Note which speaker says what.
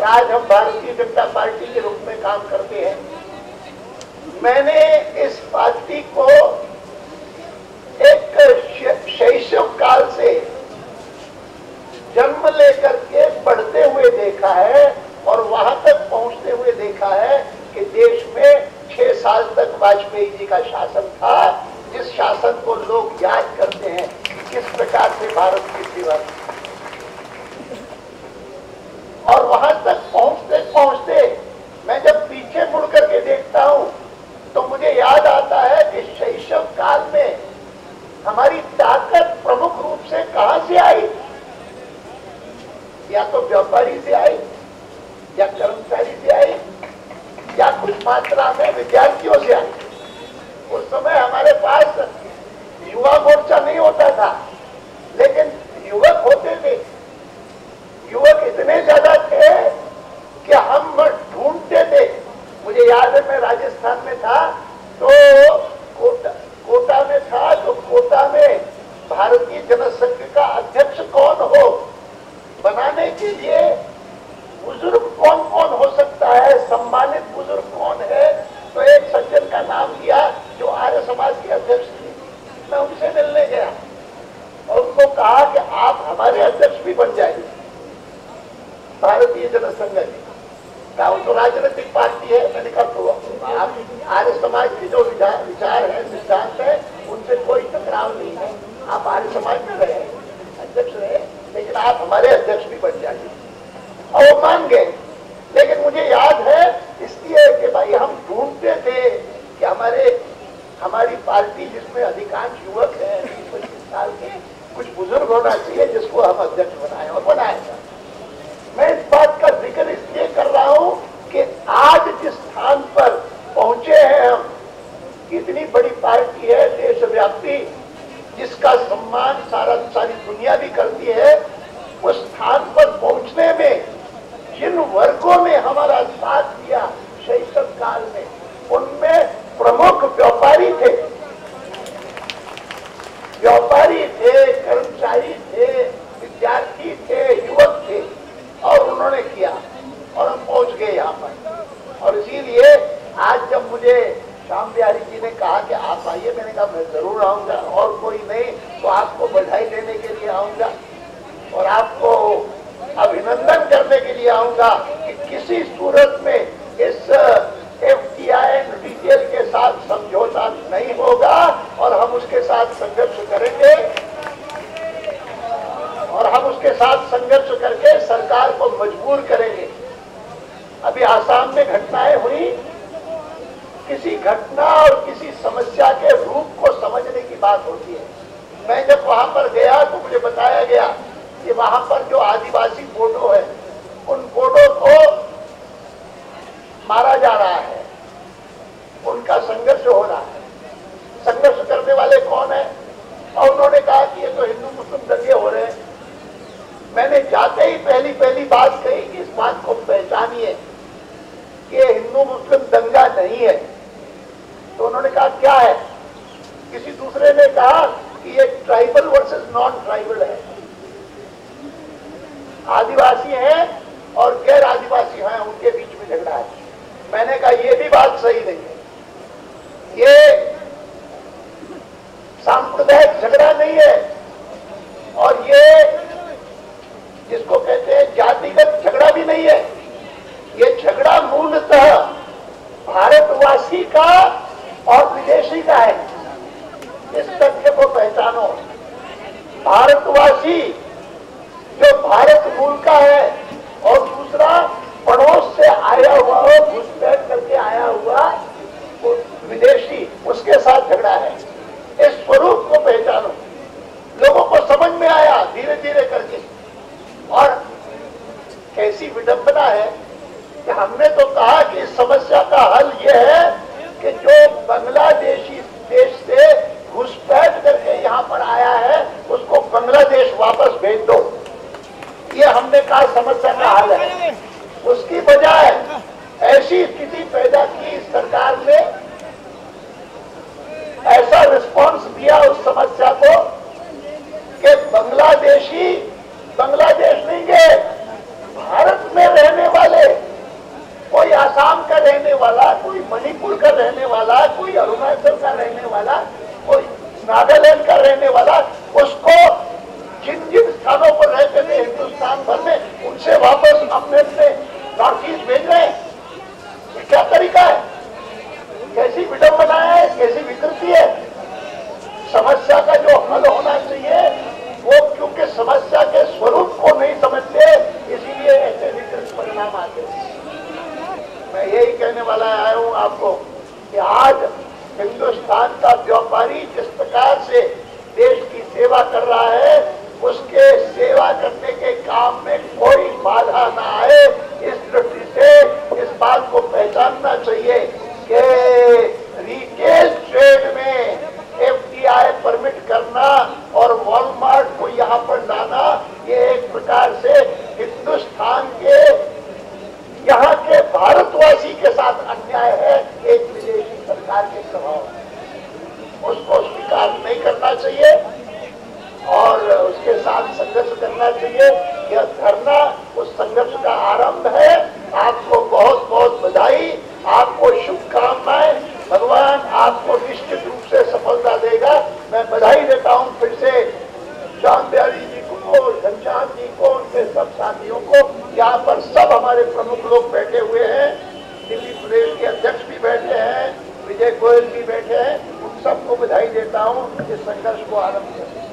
Speaker 1: आज हम भारतीय जनता पार्टी के रूप में काम करते हैं। मैंने इस पार्टी को एक शैशव काल से जन्म लेकर के बढ़ते हुए देखा है और वहां तक पहुंचते हुए देखा है कि देश में 6 साल तक वाजपेयी जी का शासन था, जिस शासन को लोग याद करते हैं किस प्रकार से भारत की सेवा की। और वहां तक पहुंचते पहुंचते मैं जब पीछे मुड़ करके देखता हूं तो मुझे याद आता है कि शैशव काल में हमारी ताकत प्रमुख रूप से कहां से आई? या तो व्यापारी से आई, या कर्मचारी से आई, या कुछ मात्रा में विद्यार्थियों से आई। उस समय हमारे पास युवा मोर्चा नहीं होता था, लेकिन युवक होते थे। युवक इतने ज्यादा थे कि हम ढूंढते थे। मुझे याद है मैं राजस्थान में था तो कोटा में था, तो कोटा में भारतीय जनसंघ का अध्यक्ष कौन हो बनाने के लिए बुजुर्ग कौन कौन हो सकता है, सम्मानित बुजुर्ग कौन है, तो एक सज्जन का नाम लिया जो आर्य समाज के अध्यक्ष थे। मैं उनसे मिलने गया और उनको कहा कि आप हमारे अध्यक्ष भी बन जाइए भारतीय जनसंघ की। क्या वो तो राजनीतिक पार्टी है? मैंने कहा तो आप आर्य समाज के जो विचार है, सिद्धांत है, उनसे कोई टकराव नहीं है। आप आर्य समाज में रहे, अध्यक्ष रहे, लेकिन आप हमारे अध्यक्ष भी बन जाइए। और वो मान गए। लेकिन मुझे याद है इसलिए कि भाई हम ढूंढते थे कि हमारी पार्टी जिसमें अधिकांश युवक हैं 20-25 साल के, कुछ बुजुर्ग होना चाहिए जिसको हम अध्यक्ष बनाए, और बनाया। मैं इस बात का जिक्र इसलिए कर रहा हूं कि आज जिस स्थान पर पहुंचे हैं हम, इतनी बड़ी पार्टी है देशव्यापी, जिसका सम्मान सारी दुनिया भी करती है, उस स्थान पर पहुंचने में जिन वर्गों ने हमारा साथ दिया शैशव काल में, उनमें प्रमुख व्यापारी थे, कर्मचारी थे, विद्यार्थी थे, युवक थे, और उन्होंने किया और हम पहुंच गए यहाँ पर। और इसीलिए आज जब मुझे श्याम बिहारी जी ने कहा कि आप आइए, मैंने कहा मैं जरूर आऊंगा, और कोई नहीं तो आपको बधाई देने के लिए आऊंगा और आपको अभिनंदन करने के लिए आऊंगा कि किसी सूरत में इस FDI डिटेल के साथ समझौता नहीं होगा और हम उसके साथ संघर्ष करेंगे, और हम उसके साथ संघर्ष करके सरकार को मजबूर करेंगे। अभी आसाम में घटनाएं हुई, किसी घटना और किसी समस्या के रूप को समझने की बात होती है। मैं जब वहां पर गया तो मुझे बताया गया कि वहां पर जो आदिवासी बोडो है, उन बोडो को मारा जा रहा है, उनका संघर्ष हो रहा है। संघर्ष करने वाले कौन है? और उन्होंने कहा कि ये तो हिंदू मुस्लिम दंगे हो रहे हैं। मैंने जाते ही पहली बात कही कि इस बात को पहचानिए कि हिंदू मुस्लिम दंगा नहीं है। तो उन्होंने कहा क्या है? किसी दूसरे ने कहा कि ये ट्राइबल वर्सेस नॉन ट्राइबल है, आदिवासी हैं और गैर आदिवासी हैं, उनके बीच में झगड़ा है। मैंने कहा ये भी बात सही नहीं है, ये सांप्रदायिक झगड़ा नहीं है, और ये जिसको कहते हैं जातिगत झगड़ा भी नहीं है। ये झगड़ा मूलतः भारतवासी का और विदेशी का है। इस तथ्य को पहचानो। भारतवासी जो भारत मूल का है और दूसरा पड़ोस से आया हुआ हो, घुसपैठ करके आया हुआ विदेशी, उसके साथ झगड़ा है। इस स्वरूप को पहचानो। लोगों को समझ में आया धीरे धीरे करके। और कैसी विडंबना है कि हमने तो कहा कि इस समस्या का हल यह है कि जो बांग्लादेशी देश से घुसपैठ करके यहाँ पर आया है उसको बांग्लादेश वापस भेज दो। ये हमने कहा समस्या का हल है। उसकी बजाय ऐसी स्थिति पैदा की सरकार ने, ऐसा रिस्पॉन्स दिया उस समस्या को कि बांग्लादेशी बांग्लादेश नहीं गए, भारत में रहने वाले रहने वाला, कोई मणिपुर का रहने वाला, कोई अरुणाचल का रहने वाला, कोई नागालैंड का रहने वाला, उसको जिन जिन स्थानों पर रहते थे हिंदुस्तान भर में, उनसे वापस अपने अपने नॉर्थ ईस्ट भेज रहे हैं। ये क्या तरीका है? कैसी विडंबना है, कैसी विकृति है? समस्या का जो हल होना चाहिए वो क्योंकि समस्या के स्वरूप को नहीं समझते, इसीलिए ऐसे विकृत परिणाम आते हैं। मैं यही कहने वाला आया हूं आपको कि आज हिंदुस्तान का व्यापारी जिस प्रकार से देश की सेवा कर रहा है, उसके सेवा करने के काम में कोई बाधा ना आए, इस दृष्टि से इस बात को पहचानना चाहिए कि रिटेल ट्रेड में एफडीआई परमिट करना और वॉलमार्ट को यहाँ पर लाना, ये एक प्रकार से हिंदुस्तान के यहाँ के भारतवासी के साथ अन्याय है, एक विदेशी सरकार के प्रभाव। उसको स्वीकार नहीं करना चाहिए और उसके साथ संघर्ष करना चाहिए। यह धरना उस संघर्ष का आरंभ है। आपको बहुत बहुत बधाई, आपको शुभकामनाएं। भगवान आपको निश्चित रूप से सफलता देगा। मैं बधाई देता हूं फिर से श्याम बिहारी जी को, घनश्याम जी को, उनके सब साथियों को। यहाँ पर सब हमारे प्रमुख लोग बैठे हुए हैं, दिल्ली प्रदेश के अध्यक्ष भी बैठे हैं, विजय गोयल भी बैठे हैं। उन सबको बधाई देता हूँ इस संघर्ष को आरंभ करने।